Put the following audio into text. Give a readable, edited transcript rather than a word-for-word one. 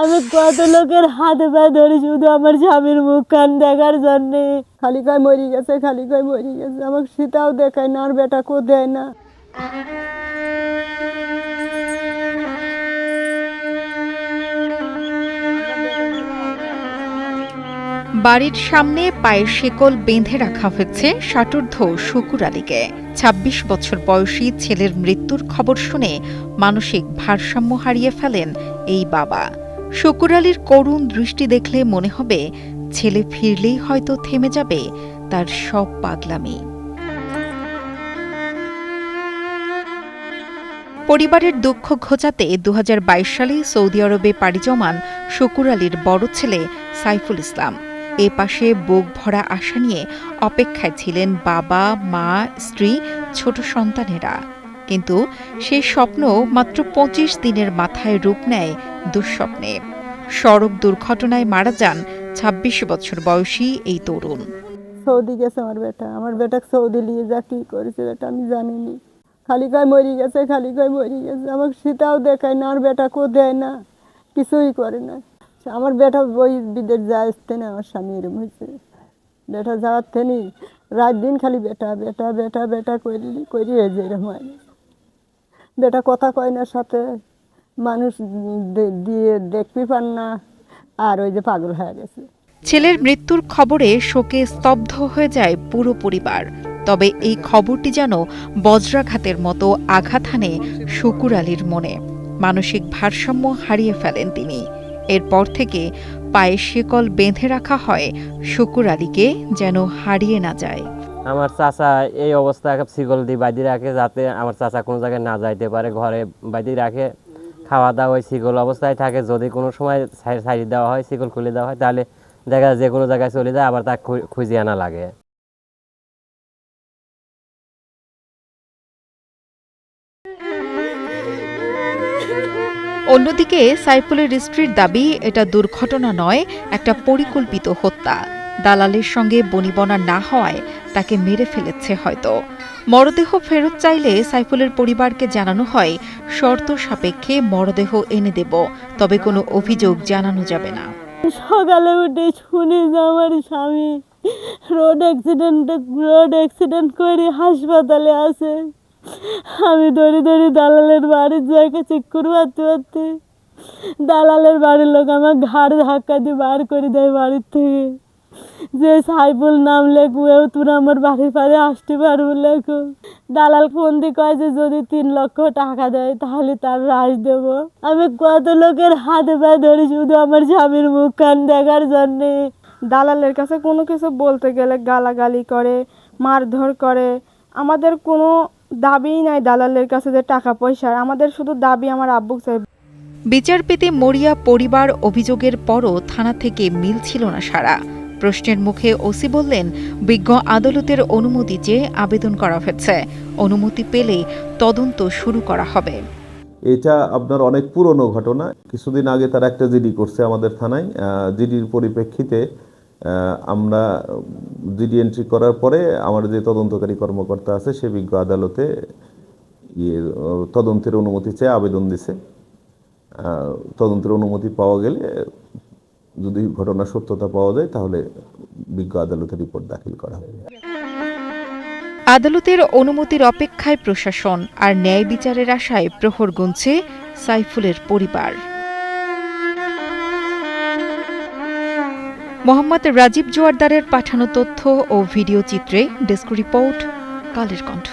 আমি কত লোকের হাতে পায়ে ধরি শুধু আমার স্বামীর মুখ কান দেখার জন্যে। খালি কয় মরি গেছে, খালি কয় মরি গেছে, আমাকে সেটাও দেখায় না, আর বেটা কো দেয় না। বাড়ির সামনে পায়ের শেকল বেঁধে রাখা হয়েছে ষাটোর্ধ্ব শুকুর আলীকে। ২৬ বছর বয়সী ছেলের মৃত্যুর খবর শুনে মানসিক ভারসাম্য হারিয়ে ফেলেন এই বাবা। শুকুর আলীর করুণ দৃষ্টি দেখলে মনে হবে ছেলে ফিরলেই হয়তো থেমে যাবে তার সব পাগলামি। পরিবারের দুঃখ ঘোচাতে ২০২২ সালে সৌদি আরবে পাড়ি জমান শুকুর আলীর বড় ছেলে সাইফুল ইসলাম। এ পাশে বুক ভরা আশা নিয়ে অপেক্ষায় ছিলেন বাবা, মা, স্ত্রী, ছোট সন্তানেরা। কিন্তু সেই স্বপ্ন মাত্র ২৫ দিনের মাথায় রূপ নেয় দুঃস্বপ্নে। সড়ক দুর্ঘটনায় মারা যান ২৬ বছর বয়সী এই তরুণ। সৌদি গেছে আমার বেটা সৌদি নিয়ে যা কি করেছে বেটা আমি জানিনি। খালি কয় মরি গেছে, খালি কয় মরি গেছে, আমাকে সেটাও দেখায় না, আর বেটা কো দেয় না, কিছুই করে না। আমার বেটা ওই বিদেশ যা আসতে না, আমার স্বামী এরম হয়েছে। বেটা যাওয়ার থেনি রাত দিন খালি বেটা বেটা বেটা বেটা করি হয়ে যায় এরম হয়। বেটা কথা কয় না, সাথে মানুষ দিয়ে দেখতে পান না, আর ওই যে পাগল হয়ে গেছে। ছেলের মৃত্যুর খবরে শোকে স্তব্ধ হয়ে যায় পুরো পরিবার। তবে এই খবরটি যেন বজ্রাঘাতের মতো আঘাত হানে শুকুর আলীর মনে। মানসিক ভারসাম্য হারিয়ে ফেলেন তিনি। এরপর থেকে পায়ে শেকল বেঁধে রাখা হয় শুকুর আলীকে যেন হারিয়ে না যায়। আমার চাচা এই অবস্থায় শিকল দিয়ে বাঁধি রাখে, যাতে আমার চাচা কোনো জায়গায় না যাইতে পারে। ঘরে বাঁধি রাখে, খাওয়া দাওয়া ওই শিকল অবস্থায় থাকে। যদি কোনো সময় সাইড দেওয়া হয়, শিকল খুলে দেওয়া হয়, তাহলে দেখা যায় যে কোনো জায়গায় চলে যায়, আবার তাকে খুঁজে আনা লাগে। অন্যদিকে সাইফুলের স্ত্রীর দাবি এটা দুর্ঘটনা নয়, একটা পরিকল্পিত হত্যা। দালালের সঙ্গে বনিবনা না হওয়ায় তাকে মেরে ফেলেছে হয়তো। মরদেহ ফেরত চাইলে সাইফুলের পরিবারকে জানানো হয় শর্ত সাপেক্ষে মরদেহ এনে দেব, তবে কোনো অভিযোগ জানানো যাবে না। সকালে উঠে শুনি যে আমার স্বামী রোড অ্যাক্সিডেন্ট করে হাসপাতালে আছে। আমি দড়ি দালালের বাড়ির জায়গা চেক করে পারতে দালালের বাড়ির লোক আমার ঘাড় ধাক্কা দিয়ে বার করে দেয় বাড়ির থেকে, যে সাইফুল নাম লেখুয়েও তোরা আমার বাড়ির পাড়ে আসতে পারবো লেখো। দালাল ফোন দিয়ে কয় যে যদি ৩ লক্ষ টাকা দেয় তাহলে তার রাজ দেব। আমি কত লোকের হাতে পায়ে ধরি শুধু আমার স্বামীর মুখ কান দেখার জন্যে। দালালের কাছে কোনো কিছু বলতে গেলে গালাগালি করে, মারধর করে। আমাদের কোনো দাবিই নাই দালালের কাছে যে টাকা পয়সার, আমাদের শুধু দাবি আমার আব্বু চাই। বিচার পেতে মরিয়া পরিবার অভিযোগের পরও থানা থেকে মিল ছিল না সারা। প্রশ্নের মুখে ওসি বললেন বিজ্ঞ আদালতের অনুমতি চেয়ে আবেদন করা হয়েছে, অনুমতি পেলে তদন্ত শুরু করা হবে। এটা আপনার অনেক পুরনো ঘটনা। কিছুদিন আগে তারা একটা জিডি করছে আমাদের থানায়। জিডির পরিপ্রেক্ষিতে আমরা জিডি এন্ট্রি করার পরে আমার যে তদন্তকারী কর্মকর্তা আছে সে বিজ্ঞ আদালতে তদন্তের অনুমতি চেয়ে আবেদন দিছে। তদন্তের অনুমতি পাওয়া গেলে যদি ঘটনার সত্যতা পাওয়া যায় তাহলে বিজ্ঞ আদালতে রিপোর্ট দাখিল করা হবে। আদালতের অনুমতির অপেক্ষায় প্রশাসন, আর ন্যায় বিচারের আশায় প্রহর গুনছে সাইফুলের পরিবার। মোহাম্মদ রাজীব জোয়ারদারের পাঠানো তথ্য ও ভিডিও চিত্রে ডেস্ক রিপোর্ট, কালের কণ্ঠ।